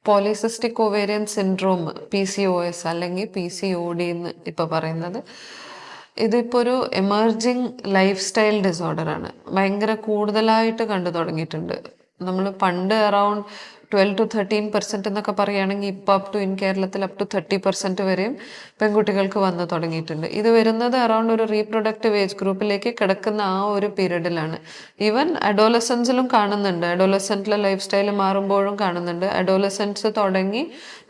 Polycystic ovarian syndrome PCOS അല്ലെങ്കിൽ PCOD എന്ന് ഇപ്പോൾ പറയുന്നത്, ഇതിപ്പോൾ ഒരു എമർജിങ് ലൈഫ് സ്റ്റൈൽ ഡിസോർഡറാണ്. ഭയങ്കര കൂടുതലായിട്ട് കണ്ടു തുടങ്ങിയിട്ടുണ്ട്. നമ്മൾ പണ്ട് അറൗണ്ട് 12-13% എന്നൊക്കെ പറയുകയാണെങ്കിൽ ഇപ്പോൾ കേരളത്തിൽ അപ് ടു 30% വരെയും പെൺകുട്ടികൾക്ക് വന്നു തുടങ്ങിയിട്ടുണ്ട്. ഇത് വരുന്നത് അറൗണ്ട് ഒരു റീപ്രൊഡക്റ്റീവ് ഏജ് ഗ്രൂപ്പിലേക്ക് കിടക്കുന്ന ആ ഒരു പീരീഡിലാണ്. ഈവൻ അഡോളസൻസിലും കാണുന്നുണ്ട്, അഡോളസെൻറ്റിലെ ലൈഫ് സ്റ്റൈൽ മാറുമ്പോഴും കാണുന്നുണ്ട്. അഡോളസെൻസ് തുടങ്ങി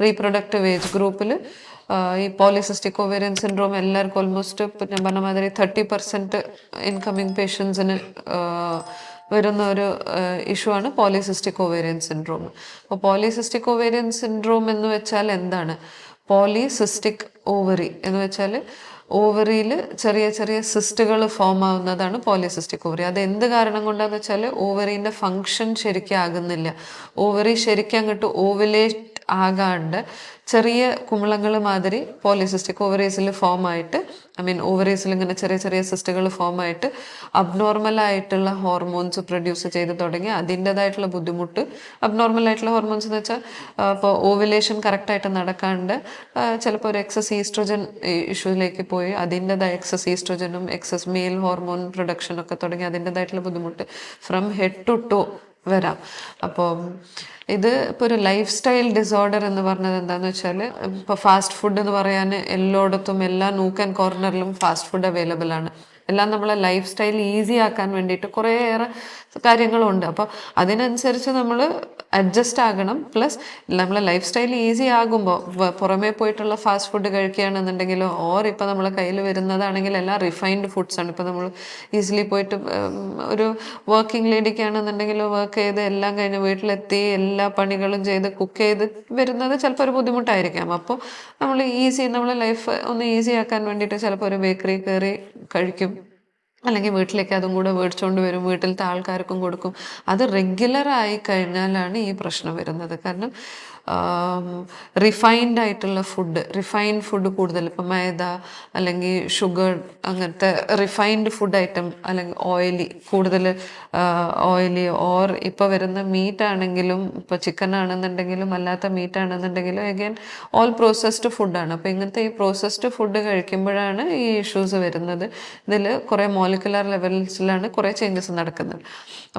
റീപ്രൊഡക്റ്റീവ് ഏജ് ഗ്രൂപ്പിൽ ഈ പോളിസിസ്റ്റിക് ഒവേറിയൻ സിൻഡ്രോം എല്ലാവർക്കും ഓൾമോസ്റ്റ് ഞാൻ പറഞ്ഞ മാതിരി 30% ഇൻകമ്മിങ് പേഷ്യൻസിന് വരുന്ന ഒരു ഇഷ്യൂ ആണ് പോളിസിസ്റ്റിക് ഒവേറിയൻ സിൻഡ്രോം. അപ്പോൾ പോളിസിസ്റ്റിക് ഒവേറിയൻ സിൻഡ്രോം എന്ന് വെച്ചാൽ എന്താണ്? പോളിസിസ്റ്റിക് ഓവറി എന്ന് വെച്ചാൽ ഓവറിയിൽ ചെറിയ ചെറിയ സിസ്റ്റുകൾ ഫോം ആവുന്നതാണ് പോളിസിസ്റ്റിക് ഓവറി. അത് എന്ത് കാരണം കൊണ്ടാന്ന് വെച്ചാൽ ഓവറീൻ്റെ ഫങ്ഷൻ ശരിക്കും ആകുന്നില്ല. ഓവറി ശരിക്കും അങ്ങോട്ട് ഓവുലേറ്റ് ആകാണ്ട് ചെറിയ കുമിളങ്ങൾ മാതിരി പോളിസിസ്റ്റിക് ഓവറീസിൽ ഫോം ആയിട്ട്, ഓവറീസിൽ ഇങ്ങനെ ചെറിയ ചെറിയ സിസ്റ്റുകൾ ഫോം ആയിട്ട് അബ്നോർമലായിട്ടുള്ള ഹോർമോൺസ് പ്രൊഡ്യൂസ് ചെയ്ത് തുടങ്ങി അതിൻ്റെതായിട്ടുള്ള ബുദ്ധിമുട്ട്. അബ്നോർമലായിട്ടുള്ള ഹോർമോൺസ് എന്ന് വെച്ചാൽ ഇപ്പോൾ ഓവുലേഷൻ കറക്റ്റായിട്ട് നടക്കാണ്ട് ചിലപ്പോൾ ഒരു എക്സസ് ഈസ്ട്രോജൻ ഇഷ്യൂയിലേക്ക് പോയി അതിൻ്റെതായ എക്സസ് ഈസ്ട്രോജനും എക്സസ് മെയിൽ ഹോർമോൺ പ്രൊഡക്ഷനൊക്കെ തുടങ്ങി അതിൻ്റെതായിട്ടുള്ള ബുദ്ധിമുട്ട് ഫ്രം ഹെഡ് ടു ടോ വരാം. അപ്പോൾ ഇത് ഇപ്പോൾ ഒരു ലൈഫ് സ്റ്റൈൽ ഡിസോർഡർ എന്ന് പറഞ്ഞത് എന്താണെന്ന് വെച്ചാൽ, ഇപ്പോൾ ഫാസ്റ്റ് ഫുഡ് എന്ന് പറയാൻ എല്ലായിടത്തും എല്ലാ നൂക്ക് ആൻഡ് കോർണറിലും ഫാസ്റ്റ് ഫുഡ് അവൈലബിൾ ആണ്. എല്ലാം നമ്മളെ ലൈഫ് സ്റ്റൈൽ ഈസി ആക്കാൻ വേണ്ടിയിട്ട് കുറേയേറെ കാര്യങ്ങളുണ്ട്. അപ്പോൾ അതിനനുസരിച്ച് നമ്മൾ അഡ്ജസ്റ്റ് ആകണം. പ്ലസ് നമ്മളെ ലൈഫ് സ്റ്റൈൽ ഈസി ആകുമ്പോൾ പുറമേ പോയിട്ടുള്ള ഫാസ്റ്റ് ഫുഡ് കഴിക്കുകയാണെന്നുണ്ടെങ്കിലോ ഇപ്പോൾ നമ്മളെ കയ്യിൽ വരുന്നതാണെങ്കിൽ എല്ലാം റിഫൈൻഡ് ഫുഡ്സാണ്. ഇപ്പോൾ നമ്മൾ ഈസിലി പോയിട്ട് ഒരു വർക്കിംഗ് ലേഡിക്കാണെന്നുണ്ടെങ്കിലോ വർക്ക് ചെയ്ത് എല്ലാം കഴിഞ്ഞ് വീട്ടിലെത്തി എല്ലാ പണികളും ചെയ്ത് കുക്ക് ചെയ്ത് വരുന്നത് ചിലപ്പോൾ ഒരു ബുദ്ധിമുട്ടായിരിക്കാം. അപ്പോൾ നമ്മളെ ലൈഫ് ഒന്ന് ഈസി ആക്കാൻ വേണ്ടിയിട്ട് ചിലപ്പോൾ ഒരു ബേക്കറി കയറി കഴിക്കും, അല്ലെങ്കിൽ വീട്ടിലേക്ക് അതും കൂടെ മേടിച്ചുകൊണ്ട് വരും, വീട്ടിലത്തെ ആൾക്കാർക്കും കൊടുക്കും. അത് റെഗുലർ ആയി കഴിഞ്ഞാലാണ് ഈ പ്രശ്നം വരുന്നത്. കാരണം റിഫൈൻഡ് ഫുഡ് കൂടുതൽ, ഇപ്പം മൈദ അല്ലെങ്കിൽ ഷുഗർ അങ്ങനത്തെ റിഫൈൻഡ് ഫുഡ് ഐറ്റം, അല്ലെങ്കിൽ ഓയിലി ഓർ ഇപ്പോൾ വരുന്ന മീറ്റ് ആണെങ്കിലും, ഇപ്പോൾ ചിക്കൻ ആണെന്നുണ്ടെങ്കിലും അല്ലാത്ത മീറ്റ് ആണെന്നുണ്ടെങ്കിലും അഗൈൻ ഓൾ പ്രോസസ്ഡ് ഫുഡാണ്. അപ്പോൾ ഇങ്ങനത്തെ ഈ പ്രോസസ്ഡ് ഫുഡ് കഴിക്കുമ്പോഴാണ് ഈ ഇഷ്യൂസ് വരുന്നത്. ഇതിൽ കുറേ മോളിക്കുലർ ലെവൽസിലാണ് കുറേ ചേഞ്ചസ് നടക്കുന്നത്.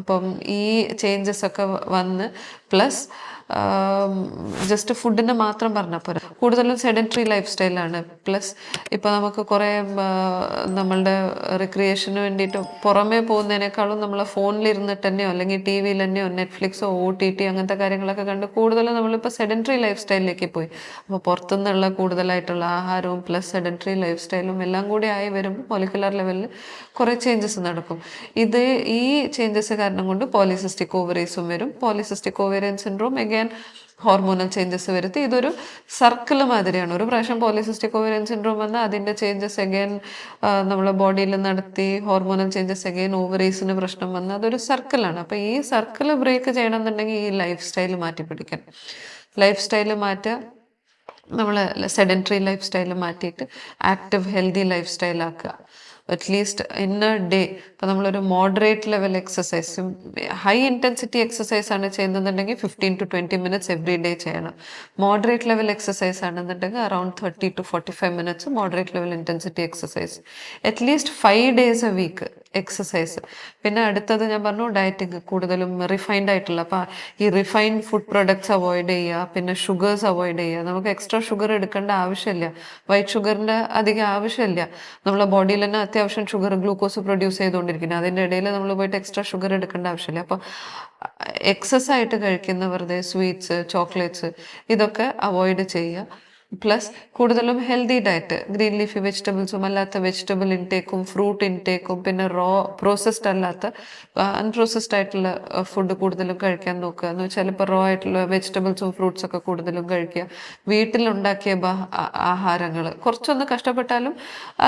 അപ്പം ഈ ചേഞ്ചസ് ഒക്കെ വന്ന് പ്ലസ് ജസ്റ്റ് ഫുഡിനെ മാത്രം പറഞ്ഞാൽ പോരാ, കൂടുതലും സെഡൻറ്ററി ലൈഫ് സ്റ്റൈലാണ്. പ്ലസ് ഇപ്പോൾ നമുക്ക് കുറേ നമ്മളുടെ റിക്രിയേഷന് വേണ്ടിയിട്ട് പുറമേ പോകുന്നതിനേക്കാളും നമ്മളെ ഫോണിലിരുന്നിട്ട് തന്നെയോ അല്ലെങ്കിൽ TV തന്നെയോ നെറ്റ്ഫ്ലിക്സോ OTT അങ്ങനത്തെ കാര്യങ്ങളൊക്കെ കണ്ട് കൂടുതലും നമ്മളിപ്പോൾ സെഡൻറ്ററി ലൈഫ് സ്റ്റൈലിലേക്ക് പോയി. അപ്പോൾ പുറത്തുനിന്നുള്ള കൂടുതലായിട്ടുള്ള ആഹാരവും പ്ലസ് സെഡൻറ്ററി ലൈഫ് സ്റ്റൈലും എല്ലാം കൂടി ആയി വരുമ്പോൾ മോളിക്കുലർ ലെവലിൽ കുറേ ചേഞ്ചസ് നടക്കും. ഈ ചേഞ്ചസ് കാരണം കൊണ്ട് പോളിസിസ്റ്റിക് ഓവറീസും വരും. Polycystic ovarian syndrome hormonal changes വരുത്തി ഇതൊരു സർക്കിൾ മാതിരിയാണ്. ഒരു പ്രാവശ്യം പോളിസിസ്റ്റിക് ഓവേറിയൻ സിൻഡ്രോം വന്നാൽ അതിൻ്റെ ചേഞ്ചസ് അഗൈൻ നമ്മളെ ബോഡിയിൽ നടത്തി ഹോർമോണൽ ചേഞ്ചസ് അഗൈൻ ഓവറീസിന് പ്രശ്നം വന്നാൽ അതൊരു സർക്കിളാണ്. അപ്പോൾ ഈ സർക്കിൾ ബ്രേക്ക് ചെയ്യണമെന്നുണ്ടെങ്കിൽ ഈ ലൈഫ് സ്റ്റൈൽ മാറ്റി പിടിക്കണം. ലൈഫ് സ്റ്റൈൽ മാറ്റുക, നമ്മൾ സെഡൻറ്ററി ലൈഫ് സ്റ്റൈൽ മാറ്റിയിട്ട് ആക്റ്റീവ് ഹെൽത്തി ലൈഫ് സ്റ്റൈൽ ആക്കുക. അറ്റ്ലീസ്റ്റ് ഇൻ എ ഡേ ഇപ്പോൾ നമ്മളൊരു മോഡറേറ്റ് ലെവൽ എക്സസൈസും ഹൈ ഇൻറ്റൻസിറ്റി എക്സസൈസ് ആണ് ചെയ്യുന്നതെന്നുണ്ടെങ്കിൽ 15 to 20 minutes എവറി ഡേ ചെയ്യണം. മോഡറേറ്റ് ലെവൽ എക്സസൈസ് ആണെന്നുണ്ടെങ്കിൽ around 30 to 45 minutes moderate level intensity exercise. At least 5 days a week exercise. പിന്നെ അടുത്തത് ഞാൻ പറഞ്ഞു ഡയറ്റിങ്, കൂടുതലും റിഫൈൻഡ് ആയിട്ടുള്ള, അപ്പോൾ ഈ റിഫൈൻഡ് ഫുഡ് പ്രൊഡക്ട്സ് അവോയ്ഡ് ചെയ്യുക. പിന്നെ ഷുഗേഴ്സ് അവോയ്ഡ് ചെയ്യുക. നമുക്ക് എക്സ്ട്രാ ഷുഗർ എടുക്കേണ്ട ആവശ്യമില്ല, വൈറ്റ് ഷുഗറിൻ്റെ അധികം ആവശ്യമില്ല. നമ്മളെ ബോഡിയിൽ തന്നെ അത്യാവശ്യം ഷുഗർ ഗ്ലൂക്കോസ് പ്രൊഡ്യൂസ് ചെയ്തുകൊണ്ടിരിക്കുന്നത്, അതിൻ്റെ ഇടയിൽ നമ്മൾ പോയിട്ട് എക്സ്ട്രാ ഷുഗർ എടുക്കേണ്ട ആവശ്യമില്ല. അപ്പോൾ എക്സസ് ആയിട്ട് കഴിക്കുന്ന വെറുതെ സ്വീറ്റ്സ്, ചോക്ലേറ്റ്സ് ഇതൊക്കെ അവോയ്ഡ് ചെയ്യുക. പ്ലസ് കൂടുതലും ഹെൽത്തി ഡയറ്റ്, ഗ്രീൻ ലീഫി വെജിറ്റബിൾസും അല്ലാത്ത വെജിറ്റബിൾ ഇൻടേക്കും ഫ്രൂട്ട് ഇൻടേക്കും പിന്നെ പ്രോസസ്ഡ് അല്ലാത്ത അൺപ്രോസസ്ഡ് ആയിട്ടുള്ള ഫുഡ് കൂടുതലും കഴിക്കാൻ നോക്കുക. എന്ന് വെച്ചാൽ ഇപ്പോൾ ആയിട്ടുള്ള വെജിറ്റബിൾസും ഫ്രൂട്ട്സൊക്കെ കൂടുതലും കഴിക്കുക. വീട്ടിലുണ്ടാക്കിയ ആഹാരങ്ങൾ കുറച്ചൊന്ന് കഷ്ടപ്പെട്ടാലും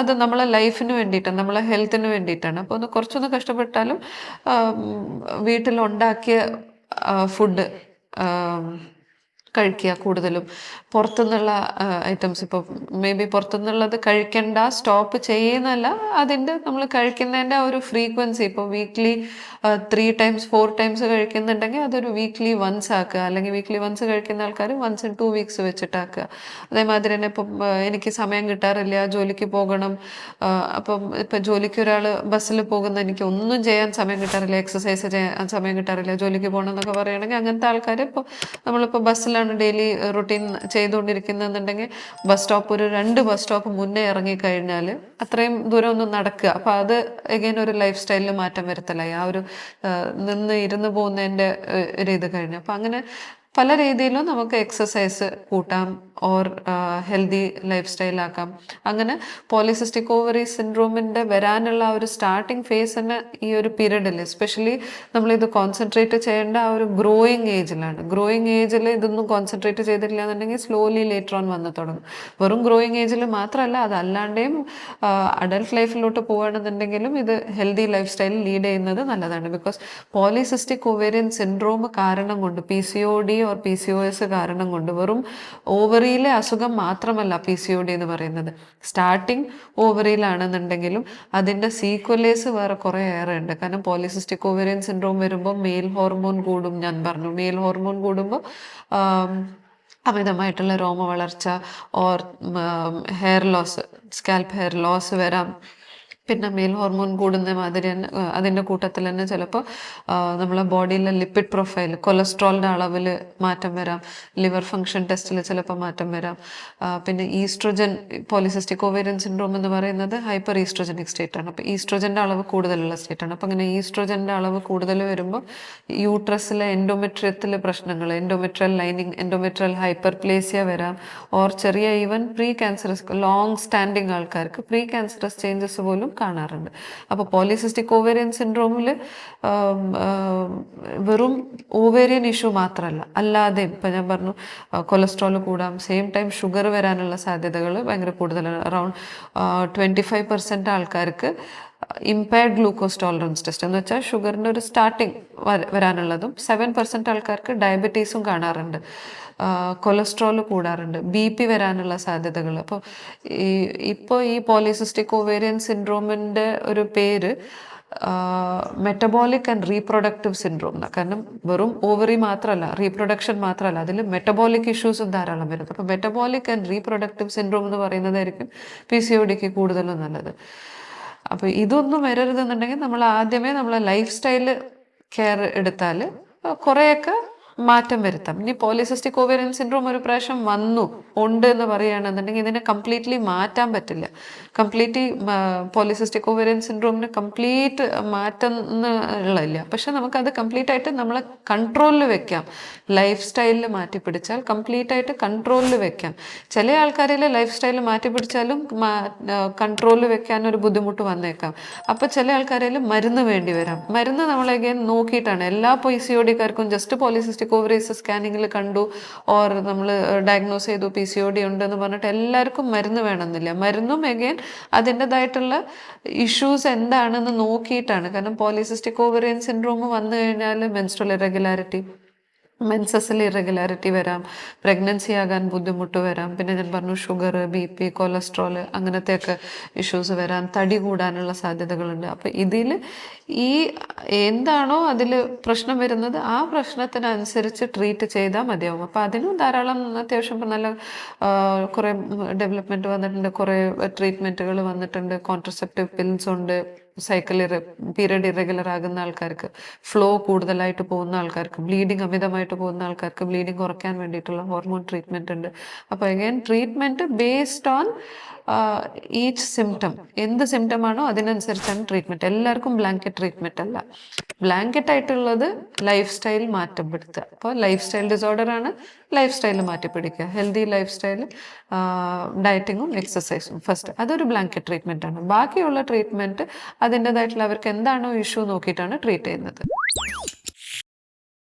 അത് നമ്മളെ ലൈഫിന് വേണ്ടിയിട്ടാണ്, നമ്മളെ ഹെൽത്തിന് വേണ്ടിയിട്ടാണ്. അപ്പോൾ കുറച്ചൊന്ന് കഷ്ടപ്പെട്ടാലും വീട്ടിലുണ്ടാക്കിയ ഫുഡ് കഴിക്കുക കൂടുതലും. പുറത്തുനിന്നുള്ള ഐറ്റംസ് ഇപ്പോൾ മേ ബി പുറത്തുനിന്നുള്ളത് കഴിക്കണ്ട, സ്റ്റോപ്പ് ചെയ്യുന്നല്ല, അതിൻ്റെ നമ്മൾ കഴിക്കുന്നതിൻ്റെ ആ ഒരു ഫ്രീക്വൻസി ഇപ്പോൾ വീക്ക്ലി 3 ടൈംസ് 4 ടൈംസ് കഴിക്കുന്നുണ്ടെങ്കിൽ അതൊരു വീക്ക്ലി വൺസ് ആക്കുക. അല്ലെങ്കിൽ വീക്ക്ലി വൺസ് കഴിക്കുന്ന ആൾക്കാർ വൺസ് ഇൻ 2 വീക്സ് വെച്ചിട്ടാക്കുക. അതേമാതിരി തന്നെ ഇപ്പം എനിക്ക് സമയം കിട്ടാറില്ല, ജോലിക്ക് പോകണം, അപ്പം ഇപ്പം ജോലിക്ക് ഒരാൾ ബസ്സിൽ പോകുന്ന എനിക്ക് ഒന്നും ചെയ്യാൻ സമയം കിട്ടാറില്ല, എക്സസൈസ് ചെയ്യാൻ സമയം കിട്ടാറില്ല, ജോലിക്ക് പോകണം എന്നൊക്കെ പറയുകയാണെങ്കിൽ അങ്ങനത്തെ ആൾക്കാർ ഇപ്പോൾ നമ്മളിപ്പോൾ ബസ്സിലാണ് ഡെയിലി റുട്ടീൻ ചെയ്തുകൊണ്ടിരിക്കുന്നതെന്നുണ്ടെങ്കിൽ ബസ് സ്റ്റോപ്പ് ഒരു 2 ബസ് സ്റ്റോപ്പ് മുന്നേ ഇറങ്ങിക്കഴിഞ്ഞാൽ അത്രയും ദൂരം ഒന്ന് നടക്കുക. അപ്പോൾ അത് എഗെയിൻ ഒരു ലൈഫ് സ്റ്റൈലിൽ മാറ്റം വരുത്തലായി, ആ ഒരു നിന്ന് ഇരുന്ന് പോകുന്നതിൻ്റെ ഒരു ഇത് കഴിഞ്ഞു. അപ്പോൾ അങ്ങനെ പല രീതിയിലും നമുക്ക് എക്സസൈസ് കൂട്ടാം ഓർ ഹെൽത്തി ലൈഫ് സ്റ്റൈലാക്കാം. അങ്ങനെ പോളിസിസ്റ്റിക് ഓവറി സിൻഡ്രോമിൻ്റെ വരാനുള്ള ഒരു സ്റ്റാർട്ടിങ് ഫേസ് തന്നെ ഈ ഒരു പീരീഡിൽ, എസ്പെഷ്യലി നമ്മളിത് കോൺസെൻട്രേറ്റ് ചെയ്യേണ്ട ആ ഒരു ഗ്രോയിങ് ഏജിലാണ്. ഗ്രോയിങ് ഏജിൽ ഇതൊന്നും കോൺസെൻട്രേറ്റ് ചെയ്തിട്ടില്ല എന്നുണ്ടെങ്കിൽ സ്ലോലി ലേറ്റർ ഓൺ വന്ന് തുടങ്ങും. വെറും ഗ്രോയിങ് ഏജിൽ മാത്രമല്ല, അതല്ലാണ്ടേയും അഡൽട്ട് ലൈഫിലോട്ട് പോകുകയാണെന്നുണ്ടെങ്കിലും ഇത് ഹെൽത്തി ലൈഫ് സ്റ്റൈൽ ലീഡ് ചെയ്യുന്നത് നല്ലതാണ്. ബിക്കോസ് പോളിസിസ്റ്റിക് ഒവേറിയൻ സിൻഡ്രോം കാരണം കൊണ്ട്, PCOD ഓർ PCOS കാരണം കൊണ്ട്, വെറും ഓവറിയിലെ അസുഖം മാത്രമല്ല PCOD എന്ന് പറയുന്നത്. സ്റ്റാർട്ടിങ് ഓവറിയിലാണെന്നുണ്ടെങ്കിലും അതിൻ്റെ സീക്വലേഴ്സ് വേറെ കുറേ ഏറെ ഉണ്ട്. കാരണം പോളിസിസ്റ്റിക് ഓവേറിയൻ സിൻഡ്രോം വരുമ്പോൾ മെയിൽ ഹോർമോൺ കൂടും. ഞാൻ പറഞ്ഞു, മെയിൽ ഹോർമോൺ കൂടുമ്പോൾ അമിതമായിട്ടുള്ള രോമ വളർച്ച or hair loss, scalp hair loss വരാം. പിന്നെ മെയിൽ ഹോർമോൺ കൂടുന്ന മാതിരി തന്നെ അതിൻ്റെ കൂട്ടത്തിൽ തന്നെ ചിലപ്പോൾ നമ്മളെ ബോഡിയിലെ ലിപ്പിഡ് പ്രൊഫൈൽ, കൊളസ്ട്രോളിൻ്റെ അളവിൽ മാറ്റം വരാം. ലിവർ ഫങ്ഷൻ ടെസ്റ്റിൽ ചിലപ്പോൾ മാറ്റം വരാം. പിന്നെ ഈസ്ട്രോജൻ, പോളിസിസ്റ്റിക് ഓവേറിയൻ സിൻഡ്രോം എന്ന് പറയുന്നത് ഹൈപ്പർ ഈസ്ട്രോജനിക് സ്റ്റേറ്റാണ്. അപ്പോൾ ഈസ്ട്രോജൻ്റെ അളവ് കൂടുതലുള്ള സ്റ്റേറ്റാണ്. അപ്പോൾ അങ്ങനെ ഈസ്ട്രോജൻ്റെ അളവ് കൂടുതൽ വരുമ്പോൾ യൂട്രസിലെ എൻഡോമെട്രിയത്തിൽ പ്രശ്നങ്ങൾ, എൻഡോമെട്രിയൽ ലൈനിങ്, എൻഡോമെട്രിയൽ ഹൈപ്പർപ്ലേസിയ വരാം. ഓർ ചെറിയ even pre cancerous, long standing ആൾക്കാർക്ക് പ്രീ ക്യാൻസറസ് ചേഞ്ചസ് പോലും കാണാറുണ്ട്. അപ്പോൾ പോളിസിസ്റ്റിക് ഓവേറിയൻ സിൻഡ്രോമിൽ വെറും ഓവേറിയൻ ഇഷ്യൂ മാത്രമല്ല, അല്ലാതെയും ഇപ്പം ഞാൻ പറഞ്ഞു കൊളസ്ട്രോൾ കൂടാം, സെയിം ടൈം ഷുഗർ വരാനുള്ള സാധ്യതകൾ ഭയങ്കര കൂടുതലാണ്. അറൗണ്ട് 25% ആൾക്കാർക്ക് ഇമ്പയർഡ് ഗ്ലൂക്കോസ് ടോളറൻസ് ടെസ്റ്റ് എന്ന് വെച്ചാൽ ഷുഗറിൻ്റെ ഒരു സ്റ്റാർട്ടിങ് വരാനുള്ളതും, 7% ആൾക്കാർക്ക് ഡയബറ്റീസും കാണാറുണ്ട്. കൊളസ്ട്രോൾ കൂടാറുണ്ട്, BP വരാനുള്ള സാധ്യതകൾ. അപ്പോൾ ഇപ്പോൾ ഈ പോളിസിസ്റ്റിക് ഓവേറിയൻ സിൻഡ്രോമിൻ്റെ ഒരു പേര് മെറ്റബോളിക് ആൻഡ് റീപ്രൊഡക്റ്റീവ് സിൻഡ്രോം എന്നാണ്. കാരണം വെറും ഓവറി മാത്രമല്ല, റീപ്രൊഡക്ഷൻ മാത്രമല്ല, അതിൽ മെറ്റബോളിക് ഇഷ്യൂസും ധാരാളം വരുന്നത്. അപ്പോൾ മെറ്റബോളിക് ആൻഡ് റീപ്രൊഡക്റ്റീവ് സിൻഡ്രോം എന്ന് പറയുന്നതായിരിക്കും PCODക്ക് കൂടുതലും നല്ലത്. അപ്പോൾ ഇതൊന്നും വരരുതെന്നുണ്ടെങ്കിൽ നമ്മൾ ആദ്യമേ നമ്മളെ ലൈഫ് സ്റ്റൈല് കെയർ എടുത്താൽ കുറേയൊക്കെ മാറ്റം വരുത്താം. ഇനി പോളിസിസ്റ്റിക് ഓവേറിയൻ സിൻഡ്രോം ഒരു പ്രാവശ്യം ഉണ്ട് എന്ന് പറയുകയാണെന്നുണ്ടെങ്കിൽ ഇതിനെ കംപ്ലീറ്റ്ലി മാറ്റാൻ പറ്റില്ല. കംപ്ലീറ്റ്ലി പോളിസിസ്റ്റിക് ഓവേറിയൻ സിൻഡ്രോമിന് കംപ്ലീറ്റ് മാറ്റം ഉള്ളില്ല. പക്ഷെ നമുക്കത് കംപ്ലീറ്റ് ആയിട്ട് നമ്മളെ കൺട്രോളിൽ വെക്കാം. ലൈഫ് സ്റ്റൈലിൽ മാറ്റി പിടിച്ചാൽ കംപ്ലീറ്റ് ആയിട്ട് കൺട്രോളിൽ വെക്കാം. ചില ആൾക്കാരിൽ ലൈഫ് സ്റ്റൈൽ മാറ്റി പിടിച്ചാലും കൺട്രോളിൽ വെക്കാൻ ഒരു ബുദ്ധിമുട്ട് വന്നേക്കാം. അപ്പോൾ ചില ആൾക്കാരിൽ മരുന്ന് വേണ്ടി വരാം. മരുന്ന് നമ്മൾ അഗൈൻ നോക്കിയിട്ടാണ്. എല്ലാ PCODക്കാർക്കും ജസ്റ്റ് പോളിസിസ്റ്റിക് ഓവറീസ് സ്കാനിങ്ങിൽ കണ്ടു ഓർ നമ്മൾ ഡയഗ്നോസ് ചെയ്തു PCOD ഉണ്ടെന്ന് പറഞ്ഞിട്ട് എല്ലാവർക്കും മരുന്ന് വേണമെന്നില്ല. മരുന്നും എഗെയിൻ അതിൻ്റെതായിട്ടുള്ള ഇഷ്യൂസ് എന്താണെന്ന് നോക്കിയിട്ടാണ്. കാരണം പോളിസിസ്റ്റിക് ഓവറിയൻ സിൻഡ്രോം വന്നു കഴിഞ്ഞാൽ മെൻസ്ട്രൽ ഇറഗുലാരിറ്റി, മെൻസസിൽ ഇറഗുലാരിറ്റി വരാം, പ്രഗ്നൻസി ആകാൻ ബുദ്ധിമുട്ട് വരാം. പിന്നെ ഞാൻ പറഞ്ഞു ഷുഗർ, BP, കൊളസ്ട്രോൾ അങ്ങനത്തെയൊക്കെ ഇഷ്യൂസ് വരാം. തടി കൂടാനുള്ള സാധ്യതകളുണ്ട്. അപ്പോൾ ഇതിൽ ഈ എന്താണോ അതിൽ പ്രശ്നം വരുന്നത് ആ പ്രശ്നത്തിനനുസരിച്ച് ട്രീറ്റ് ചെയ്താൽ മതിയാവും. അപ്പോൾ അതിനും ധാരാളം അത്യാവശ്യം നല്ല കുറേ ഡെവലപ്മെൻറ്റ് വന്നിട്ടുണ്ട്, കുറേ ട്രീറ്റ്മെൻറ്റുകൾ വന്നിട്ടുണ്ട്. കോൺട്രസെപ്റ്റീവ് പിൽസ് ഉണ്ട്, സൈക്കിൾ പീരിയഡ് ഇറഗുലർ ആകുന്ന ആൾക്കാർക്ക്, ഫ്ലോ കൂടുതലായിട്ട് പോകുന്ന ആൾക്കാർക്ക്, ബ്ലീഡിങ് അമിതമായിട്ട് പോകുന്ന ആൾക്കാർക്ക് ബ്ലീഡിങ് കുറയ്ക്കാൻ വേണ്ടിയിട്ടുള്ള ഹോർമോൺ ട്രീറ്റ്മെൻറ്റ് ഉണ്ട്. അപ്പോൾ again treatment based on each symptom, എന്ത് സിംറ്റം ആണോ അതിനനുസരിച്ചാണ് ട്രീറ്റ്മെൻറ്റ്. എല്ലാവർക്കും ബ്ലാങ്കറ്റ് ട്രീറ്റ്മെൻറ്റ് അല്ല. ബ്ലാങ്കറ്റ് ആയിട്ടുള്ളത് ലൈഫ് സ്റ്റൈൽ മാറ്റപ്പെടുത്തുക. അപ്പോൾ ലൈഫ് സ്റ്റൈൽ ഡിസോർഡർ ആണ്, ലൈഫ് സ്റ്റൈൽ മാറ്റിപ്പിടിക്കുക. ഹെൽത്തി ലൈഫ് സ്റ്റൈൽ, ഡയറ്റിങ്ങും എക്സസൈസും ഫസ്റ്റ്, അതൊരു ബ്ലാങ്കറ്റ് ട്രീറ്റ്മെൻ്റ് ആണ്. ബാക്കിയുള്ള ട്രീറ്റ്മെൻറ്റ് അതിൻ്റെതായിട്ടുള്ള അവർക്ക് എന്താണോ ഇഷ്യൂ നോക്കിയിട്ടാണ് ട്രീറ്റ് ചെയ്യുന്നത്.